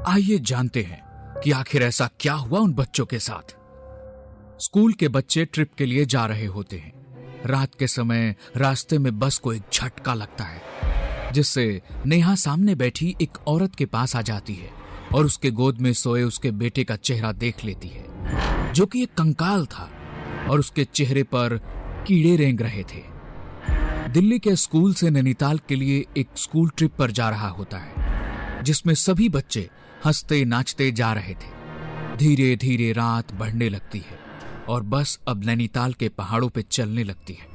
आइए जानते हैं कि आखिर ऐसा क्या हुआ उन बच्चों के साथ। स्कूल के बच्चे ट्रिप के लिए जा रहे होते हैं। रात के समय रास्ते में बस को एक झटका लगता है, जिससे नेहा सामने बैठी एक औरत के पास आ जाती है और उसके गोद में सोए उसके बेटे का चेहरा देख लेती है, जो कि एक कंकाल था और उसके चेहरे पर कीड़े रेंग रहे थे। दिल्ली के स्कूल से नैनीताल के लिए एक स्कूल ट्रिप पर जा रहा होता है, जिसमें सभी बच्चे हंसते नाचते जा रहे थे। धीरे धीरे रात बढ़ने लगती है और बस अब नैनीताल के पहाड़ों पे चलने लगती है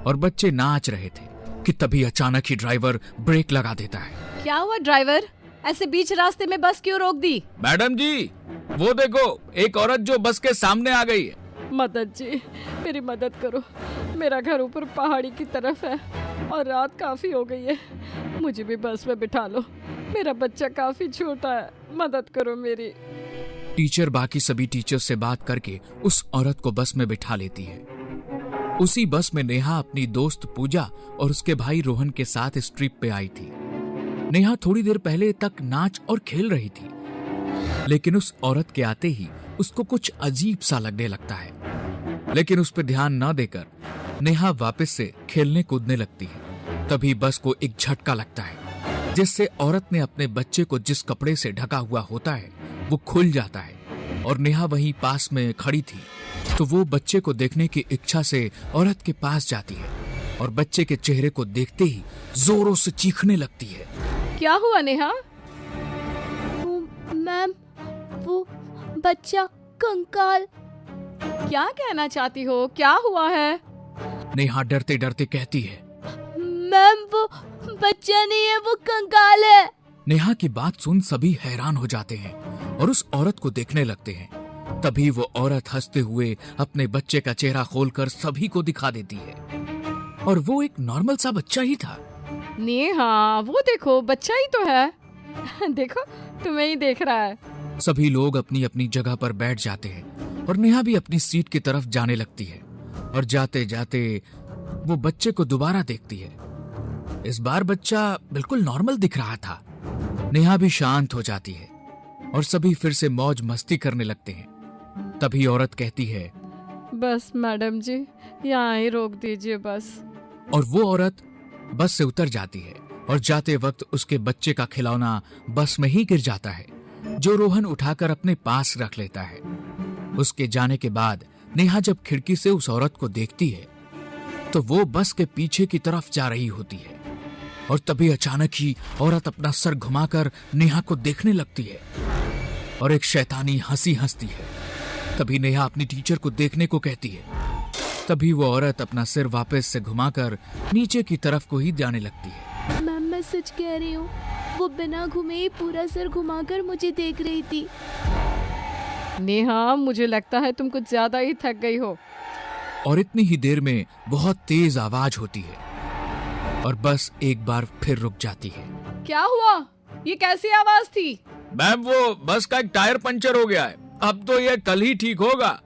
और बच्चे नाच रहे थे कि तभी अचानक ही ड्राइवर ब्रेक लगा देता है। क्या हुआ ड्राइवर, ऐसे बीच रास्ते में बस क्यों रोक दी? मैडम जी, वो देखो एक औरत जो बस के सामने आ गई है। मदद जी, मेरी मदद करो। मेरा घर ऊपर पहाड़ी की तरफ है और रात काफी हो गई है। मुझे भी बस में बिठा लो, मेरा बच्चा काफी छोटा है, मदद करो मेरी। टीचर बाकी सभी टीचर्स से बात करके उस औरत को बस में बिठा लेती है। उसी बस में नेहा अपनी दोस्त पूजा और उसके भाई रोहन के साथ इस ट्रिप पे आई थी। नेहा थोड़ी देर पहले तक नाच और खेल रही थी, लेकिन उस औरत के आते ही उसको कुछ अजीब सा लगने लगता है। लेकिन उस पर ध्यान न देकर नेहा वापस से खेलने कूदने लगती है। तभी बस को एक झटका लगता है, जिससे औरत ने अपने बच्चे को जिस कपड़े से ढका हुआ होता है वो खुल जाता है और नेहा वहीं पास में खड़ी थी, तो वो बच्चे को देखने की इच्छा से औरत के पास जाती है और बच्चे के चेहरे को देखते ही जोरों से चीखने लगती है। क्या हुआ नेहा? मैम, वो बच्चा कंकाल। क्या कहना चाहती हो, क्या हुआ है? नेहा डरते डरते कहती है, मैम वो बच्चा नहीं है, वो कंकाल है। नेहा की बात सुन सभी हैरान हो जाते हैं और उस औरत को देखने लगते हैं। तभी वो औरत हंसते हुए अपने बच्चे का चेहरा खोलकर सभी को दिखा देती है और वो एक नॉर्मल सा बच्चा ही था। नेहा, वो देखो बच्चा ही तो है। देखो, तुम्हें ही देख रहा है। सभी लोग अपनी अपनी जगह पर बैठ जाते हैं और नेहा भी अपनी सीट की तरफ जाने लगती है और जाते जाते वो बच्चे को दोबारा देखती है। इस बार बच्चा बिल्कुल नॉर्मल दिख रहा था। नेहा भी शांत हो जाती है और सभी फिर से मौज मस्ती करने लगते हैं। तभी औरत कहती है, बस मैडम जी, यहाँ ही रोक दीजिए बस। और वो औरत बस से उतर जाती है और जाते वक्त उसके बच्चे का खिलौना बस में ही गिर जाता है, जो रोहन उठाकर अपने पास रख लेता है। उसके जाने के बाद नेहा जब खिड़की से उस औरत को देखती है तो वो बस के पीछे की तरफ जा रही होती है और तभी अचानक ही औरत अपना सर घुमाकर नेहा को देखने लगती है और एक शैतानी हंसी हंसती है। तभी नेहा अपनी टीचर को देखने को कहती है। तभी वो औरत अपना सिर वापस से घुमाकर नीचे की तरफ को ही जाने लगती है। मैम, मैं सच कह रही हूँ, वो बिना घुमे ही पूरा सर घुमाकर मुझे देख रही थी। नेहा, मुझे लगता है तुम कुछ ज्यादा ही थक गई हो। और इतनी ही देर में बहुत तेज आवाज होती है और बस एक बार फिर रुक जाती है। क्या हुआ? ये कैसी आवाज थी? मैम, वो बस का एक टायर पंचर हो गया है, अब तो ये कल ही ठीक होगा।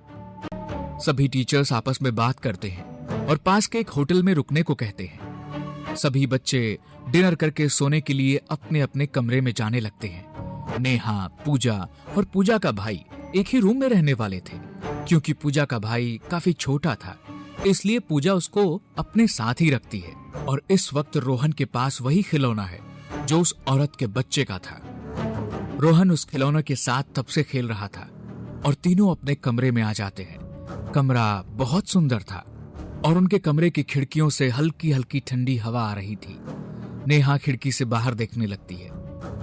सभी टीचर्स आपस में बात करते हैं और पास के एक होटल में रुकने को कहते हैं। सभी बच्चे डिनर करके सोने के लिए अपने अपने कमरे में जाने लगते हैं। नेहा, पूजा और पूजा का भाई एक ही रूम में रहने वाले थे। क्योंकि पूजा का भाई काफी छोटा था, इसलिए पूजा उसको अपने साथ ही रखती है। और इस वक्त रोहन के पास वही खिलौना है जो उस औरत के बच्चे का था। रोहन उस खिलौने के साथ तब से खेल रहा था और तीनों अपने कमरे में आ जाते हैं। कमरा बहुत सुंदर था और उनके कमरे की खिड़कियों से हल्की हल्की ठंडी हवा आ रही थी। नेहा खिड़की से बाहर देखने लगती है।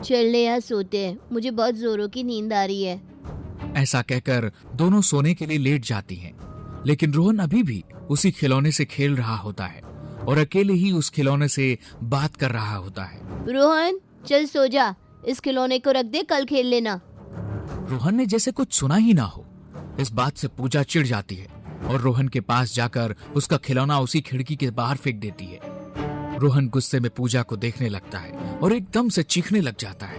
चल यहाँ सोते हैं, मुझे बहुत जोरों की नींद आ रही है। ऐसा कहकर दोनों सोने के लिए लेट जाती हैं, लेकिन रोहन अभी भी उसी खिलौने से खेल रहा होता है और अकेले ही उस खिलौने से बात कर रहा होता है। रोहन, चल सो जा, इस खिलौने को रख दे, कल खेल लेना। रोहन ने जैसे कुछ सुना ही ना हो। इस बात से पूजा चिढ़ जाती है और रोहन के पास जाकर उसका खिलौना उसी खिड़की के बाहर फेंक देती है। रोहन गुस्से में पूजा को देखने लगता है और एकदम से चीखने लग जाता है,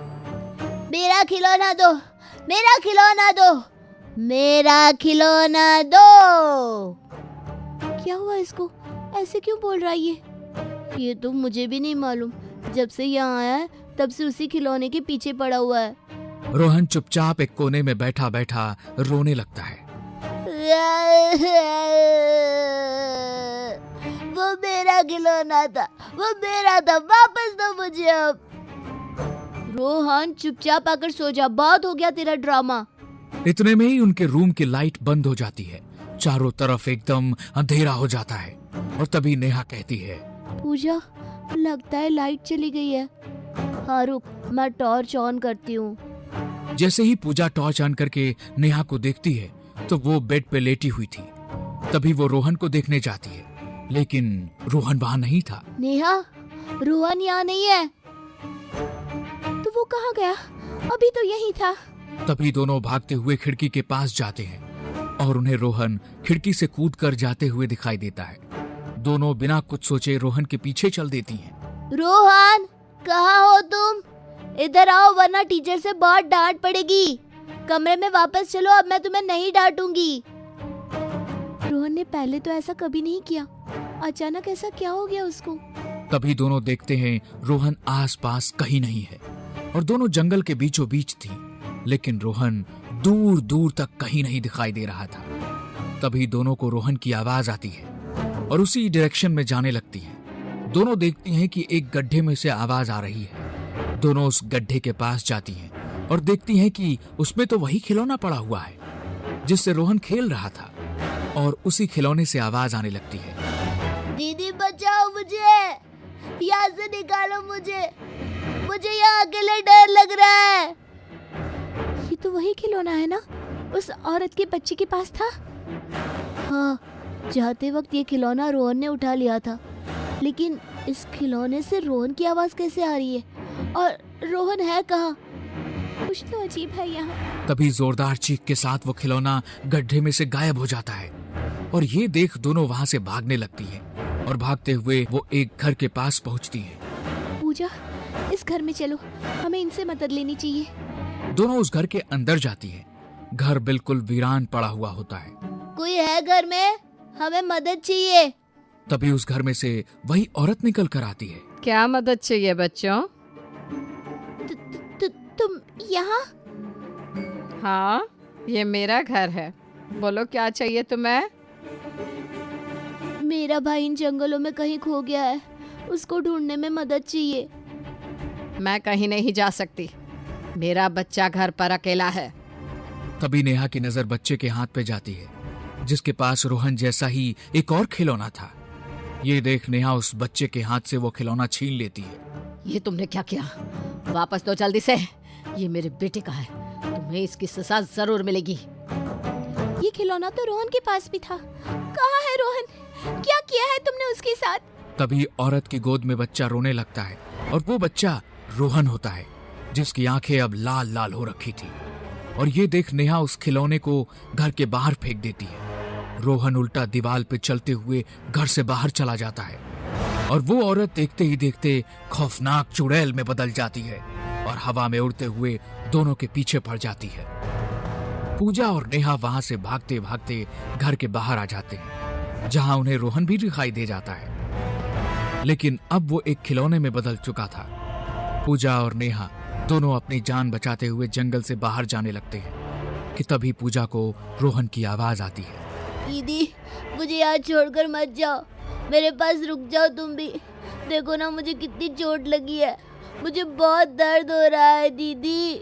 मेरा खिलौना दो, मेरा खिलौना दो, मेरा खिलौना दो। क्या हुआ इसको, ऐसे क्यों बोल रहा है ये तो मुझे भी नहीं मालूम। जब से यहाँ आया है तब से उसी खिलौने के पीछे पड़ा हुआ है। रोहन चुपचाप एक कोने में बैठा बैठा रोने लगता है। वो मेरा खिलौना था, वो मेरा था, वापस दो मुझे अब। रोहन चुपचाप आकर सो जा, बहुत हो गया तेरा ड्रामा। इतने में ही उनके रूम की लाइट बंद हो जाती है। चारों तरफ एकदम अंधेरा हो जाता है और तभी नेहा कहती है, पूजा लगता है लाइट चली गई है। हाँ रुक, मैं टॉर्च ऑन करती हूँ। जैसे ही पूजा टॉर्च ऑन करके नेहा को देखती है तो वो बेड पे लेटी हुई थी। तभी वो रोहन को देखने जाती है, लेकिन रोहन वहां नहीं था। नेहा, रोहन यहाँ नहीं है। तो वो कहाँ गया? अभी तो यही था। तभी दोनों भागते हुए खिड़की के पास जाते हैं और उन्हें रोहन खिड़की से कूद कर जाते हुए दिखाई देता है। दोनों बिना कुछ सोचे रोहन के पीछे चल देती हैं। रोहन, कहाँ हो तुम? इधर आओ वरना टीचर से बहुत डांट पड़ेगी। कमरे में वापस चलो, अब मैं तुम्हें नहीं डांटूंगी। रोहन ने पहले तो ऐसा कभी नहीं किया, अचानक ऐसा क्या हो गया उसको? तभी दोनों देखते हैं रोहन आसपास कहीं नहीं है और दोनों जंगल के बीचों बीच थी, लेकिन रोहन दूर दूर तक कहीं नहीं दिखाई दे रहा था। तभी दोनों को रोहन की आवाज आती है और उसी डायरेक्शन में जाने लगती है। दोनों देखती हैं कि एक गड्ढे में से आवाज आ रही है। दोनों उस गड्ढे के पास जाती हैं और देखती हैं कि उसमें तो वही खिलौना पड़ा हुआ है जिससे रोहन खेल रहा था और उसी खिलौने से आवाज आने लगती है। दीदी बचाओ मुझे, यहाँ से निकालो मुझे, मुझे यहाँ अकेले डर लग रहा है। ये तो वही खिलौना है ना, उस औरत के बच्चे के पास था। हाँ, जाते वक्त ये खिलौना रोहन ने उठा लिया था, लेकिन इस खिलौने से रोहन की आवाज कैसे आ रही है और रोहन है कहाँ? कुछ तो अजीब है यहाँ। तभी जोरदार चीख के साथ वो खिलौना गड्ढे में से गायब हो जाता है और ये देख दोनों वहां से भागने लगती हैं और भागते हुए वो एक घर के पास पहुंचती हैं। पूजा, इस घर में चलो, हमें इनसे मदद लेनी चाहिए। दोनों उस घर के अंदर जाती हैं। घर बिल्कुल वीरान पड़ा हुआ होता है। कोई है घर में? हमें मदद चाहिए। तभी उस घर में से वही औरत निकल कर आती है। क्या मदद चाहिए बच्चों? तुम यहाँ? हाँ, ये मेरा घर है। बोलो क्या चाहिए तुम्हें? मेरा भाई इन जंगलों में कहीं खो गया है, उसको ढूंढने में मदद चाहिए। मैं कहीं नहीं जा सकती, मेरा बच्चा घर पर अकेला है। तभी नेहा की नजर बच्चे के हाथ पे जाती है जिसके पास रोहन जैसा ही एक और खिलौना था। ये देख नेहा उस बच्चे के हाथ से वो खिलौना छीन लेती है। ये तुमने क्या किया? वापस दो जल्दी से, ये मेरे बेटे का है, तुम्हें इसकी सजा जरूर मिलेगी। ये खिलौना तो रोहन के पास भी था। कहाँ है रोहन? क्या किया है तुमने उसके साथ? तभी औरत की गोद में बच्चा रोने लगता है और वो बच्चा रोहन होता है जिसकी आंखें अब लाल लाल हो रखी थी। और ये देख नेहा उस खिलौने को घर के बाहर फेंक देती है। रोहन उल्टा दीवार पे चलते हुए घर से बाहर चला जाता है और वो औरत देखते ही देखते खौफनाक चुड़ैल में बदल जाती है और हवा में उड़ते हुए दोनों के पीछे पड़ जाती है। पूजा और नेहा वहां से भागते भागते घर के बाहर आ जाते हैं जहां उन्हें रोहन भी दिखाई दे जाता है, लेकिन अब वो एक खिलौने में बदल चुका था। पूजा और नेहा दोनों अपनी जान बचाते हुए जंगल से बाहर जाने लगते हैं कि तभी पूजा को रोहन की आवाज आती है। दीदी, मुझे यहाँ छोड़कर मत जाओ, मेरे पास रुक जाओ तुम भी। देखो ना मुझे कितनी चोट लगी है, मुझे बहुत दर्द हो रहा है दीदी।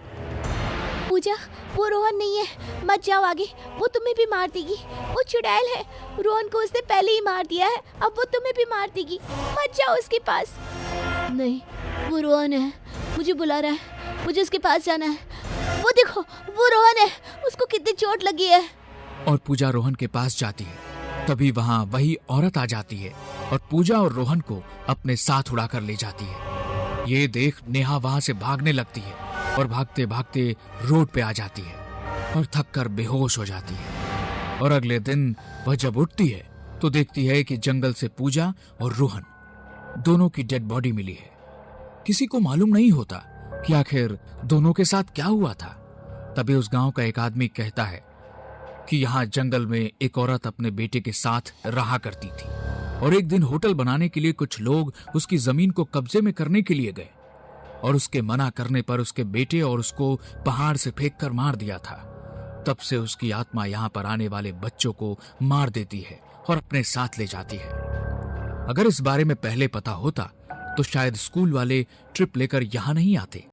पूजा, वो रोहन नहीं है, मत जाओ आगे, वो तुम्हें भी मार देगी। वो चुड़ैल है, रोहन को उसने पहले ही मार दिया है, अब वो तुम्हें भी मार देगी। मत जाओ उसके पास। नहीं, वो रोहन है, मुझे बुला रहा है, मुझे उसके पास जाना है। वो देखो, वो रोहन है, उसको कितनी चोट लगी है। और पूजा रोहन के पास जाती है। तभी वहां वही औरत आ जाती है और पूजा और रोहन को अपने साथ उड़ाकर ले जाती है। ये देख नेहा वहां से भागने लगती है और भागते भागते रोड पे आ जाती है और थक कर बेहोश हो जाती है। और अगले दिन वह जब उठती है तो देखती है कि जंगल से पूजा और रोहन दोनों की डेड बॉडी मिली है। किसी को मालूम नहीं होता कि आखिर दोनों के साथ क्या हुआ था। तभी उस गांव का एक आदमी कहता है कि यहाँ जंगल में एक औरत अपने बेटे के साथ रहा करती थी और एक दिन होटल बनाने के लिए कुछ लोग उसकी जमीन को कब्जे में करने के लिए गए। और उसके मना करने पर उसके बेटे और उसको पहाड़ से फेंक कर मार दिया था। तब से उसकी आत्मा यहाँ पर आने वाले बच्चों को मार देती है और अपने साथ ले जाती है। अगर इस बारे में पहले पता होता तो शायद स्कूल वाले ट्रिप लेकर यहाँ नहीं आते।